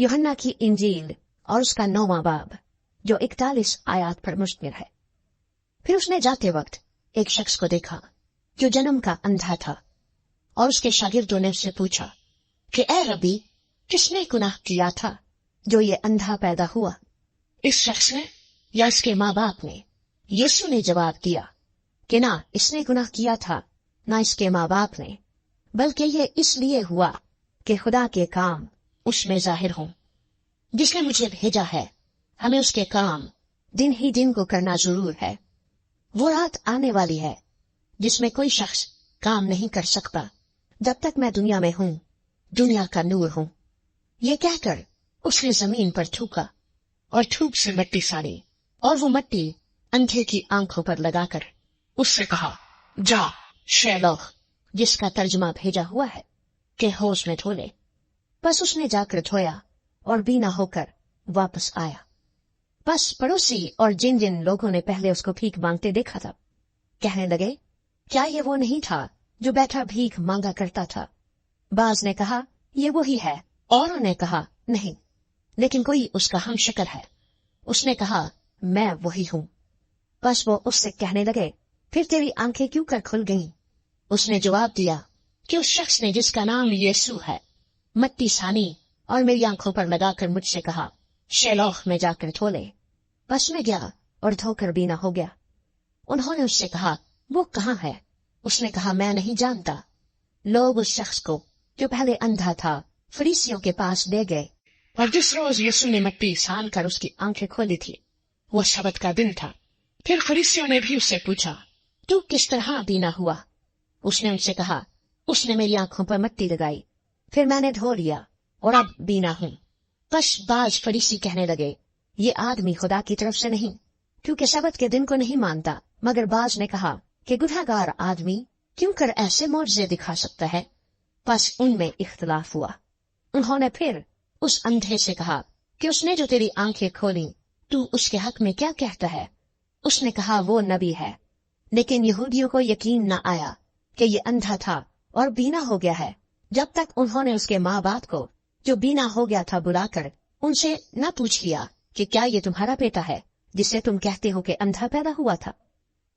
यूहन्ना की इंजील और उसका 9वां बाब जो 41 आयत पर मुश्तमिल है। फिर उसने जाते वक्त एक शख्स को देखा जो जन्म का अंधा था, और उसके शागिर्दों ने उससे पूछा कि ए रबी, किसने गुनाह किया था जो ये अंधा पैदा हुआ, इस शख्स ने या इसके माँ बाप ने? यीशु ने जवाब दिया कि ना इसने गुनाह किया था, ना इसके माँ बाप ने, बल्कि ये इसलिए हुआ कि खुदा के काम उसमें जाहिर हों। जिसने मुझे भेजा है, हमें उसके काम दिन ही दिन को करना जरूर है। वो रात आने वाली है जिसमें कोई शख्स काम नहीं कर सकता जब तक मैं दुनिया में हूँ, दुनिया का नूर हूँ। ये कहकर उसने जमीन पर थूका और थूक से मिट्टी सानी, और वो मिट्टी अंधे की आंखों पर लगाकर उससे कहा, जा शैलोह, जिसका तर्जुमा भेजा हुआ है कि होश में धो ले। बस उसने जाकर धोया और बीना होकर वापस आया। बस पड़ोसी और जिन जिन लोगों ने पहले उसको भीख मांगते देखा था कहने लगे, क्या ये वो नहीं था जो बैठा भीख मांगा करता था? बाज ने कहा, ये वही है। औरों ने कहा, नहीं, लेकिन कोई उसका हमशक्ल है। उसने कहा, मैं वही हूँ। बस वो उससे कहने लगे, फिर तेरी आंखें क्यों कर खुल गईं? उसने जवाब दिया कि उस शख्स ने जिसका नाम यीशु है मिट्टी सानी और मेरी आंखों पर लगाकर मुझसे कहा, शैलोह में जाकर धो ले। बस में गया और धोकर बीना हो गया। उन्होंने उससे कहा, वो कहाँ है? उसने कहा, मैं नहीं जानता। लोग उस शख्स को जो पहले अंधा था फरीसियों के पास ले गए, और जिस रोज यीशु ने मिट्टी सान कर उसकी आंखें खोली थी वो शबत का दिन था। फिर फरीसियों ने भी उससे पूछा, तू किस तरह बीना हुआ? उसने उनसे कहा, उसने मेरी आंखों पर मिट्टी लगाई, फिर मैंने धो लिया और अब बीना हूँ। बस बाज फरीसी कहने लगे, ये आदमी खुदा की तरफ से नहीं, क्योंकि शबत के दिन को नहीं मानता। मगर बाज ने कहा कि गुनहगार आदमी क्यों कर ऐसे मौजज़े दिखा सकता है? बस उनमें इख्तलाफ हुआ। उन्होंने फिर उस अंधे से कहा कि उसने जो तेरी आंखें खोली, तू उसके हक में क्या कहता है? उसने कहा, वो नबी है। लेकिन यहूदियों को यकीन न आया कि ये अंधा था और बीना हो गया है, जब तक उन्होंने उसके माँ बाप को जो बीना हो गया था बुलाकर उनसे न पूछ लिया कि क्या ये तुम्हारा बेटा है जिसे तुम कहते हो कि अंधा पैदा हुआ था?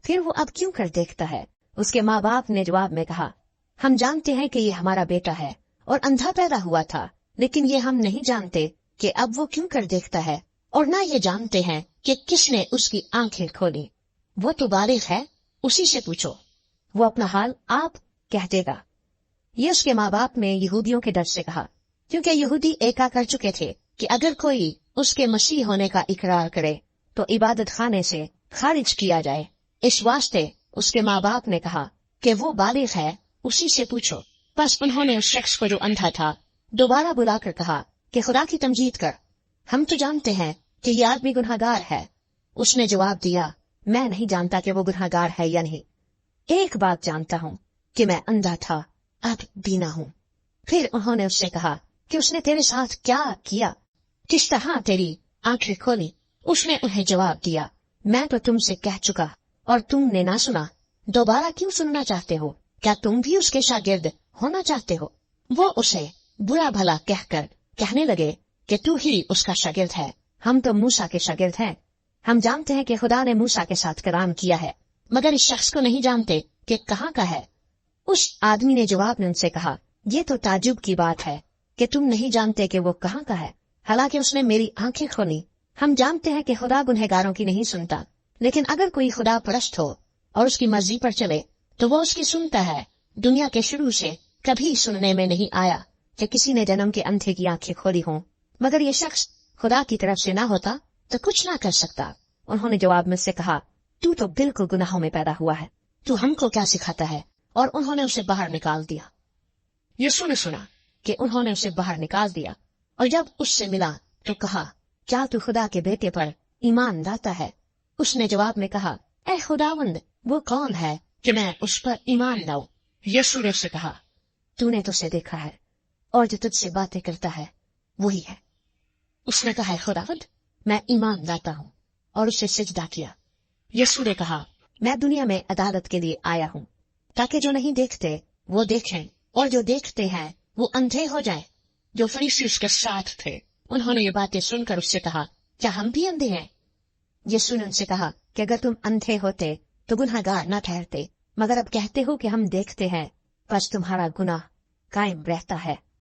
फिर वो अब क्यों कर देखता है? उसके माँ बाप ने जवाब में कहा, हम जानते हैं कि ये हमारा बेटा है और अंधा पैदा हुआ था, लेकिन ये हम नहीं जानते कि अब वो क्यों कर देखता है, और न ये जानते हैं कि किसने उसकी आंखें खोली। वो तो बालिग है, उसी से पूछो, वो अपना हाल आप कह देगा। ये उसके माँ बाप ने यहूदियों के डर से कहा, क्योंकि यहूदी एका कर चुके थे कि अगर कोई उसके मसीह होने का इकरार करे तो इबादत खाने से खारिज किया जाए। इस वास्ते उसके माँ बाप ने कहा कि वो बालिग है, उसी से पूछो। बस उन्होंने उस शख्स को जो अंधा था दोबारा बुलाकर कहा कि खुदा की तमजीद कर, हम तो जानते हैं कि ये आदमी गुनहगार है। उसने जवाब दिया, मैं नहीं जानता कि वो गुनहगार है या नहीं। एक बात जानता हूँ कि मैं अंधा था, अब बीना हूँ। फिर उन्होंने उससे कहा कि उसने तेरे साथ क्या किया, किस तरह तेरी आंखें खोली? उसने उन्हें जवाब दिया, मैं तो तुमसे कह चुका और तुमने ना सुना, दोबारा क्यों सुनना चाहते हो? क्या तुम भी उसके शागिर्द होना चाहते हो? वो उसे बुरा भला कहकर कहने लगे कि तू ही उसका शागिर्द है, हम तो मूसा के शागिर्द हैं। हम जानते हैं कि खुदा ने मूसा के साथ कलाम किया है, मगर इस शख्स को नहीं जानते कि कहाँ का है। उस आदमी ने जवाब में उनसे कहा, ये तो ताजुब की बात है कि तुम नहीं जानते कि वो कहाँ का है, हालांकि उसने मेरी आंखें खोली। हम जानते हैं कि खुदा गुनहगारों की नहीं सुनता, लेकिन अगर कोई खुदा परस्त हो और उसकी मर्जी पर चले तो वो उसकी सुनता है। दुनिया के शुरू से कभी सुनने में नहीं आया कि किसी ने जन्म के अंधे की आंखें खोली हों, मगर ये शख्स खुदा की तरफ से ना होता तो कुछ ना कर सकता। उन्होंने जवाब में से कहा, तू तो बिल्कुल गुनाहों में पैदा हुआ है, तू हमको क्या सिखाता है? और उन्होंने उसे बाहर निकाल दिया। यीशु ने सुना कि उन्होंने उसे बाहर निकाल दिया, और जब उससे मिला तो कहा, क्या तू खुदा के बेटे पर ईमान लाता है? उसने जवाब में कहा, ऐ खुदावंद, वो कौन है कि मैं उस पर ईमान लाऊं? यीशु ने उससे कहा, तूने तो उसे देखा है, और जो तुझसे बातें करता है वही है। उसने कहा, खुदावंद, मैं ईमान लाता हूँ, और उसे सिजदा किया। यीशु ने कहा, मैं दुनिया में अदालत के लिए आया हूँ, ताकि जो नहीं देखते वो देखें, और जो देखते हैं वो अंधे हो जाएं। जो फरीसी उसके साथ थे उन्होंने ये बातें सुनकर उससे कहा, क्या हम भी अंधे हैं? यीशु ने उनसे कहा कि अगर तुम अंधे होते तो गुनहगार न ठहरते, मगर अब कहते हो कि हम देखते हैं, बस तुम्हारा गुनाह कायम रहता है।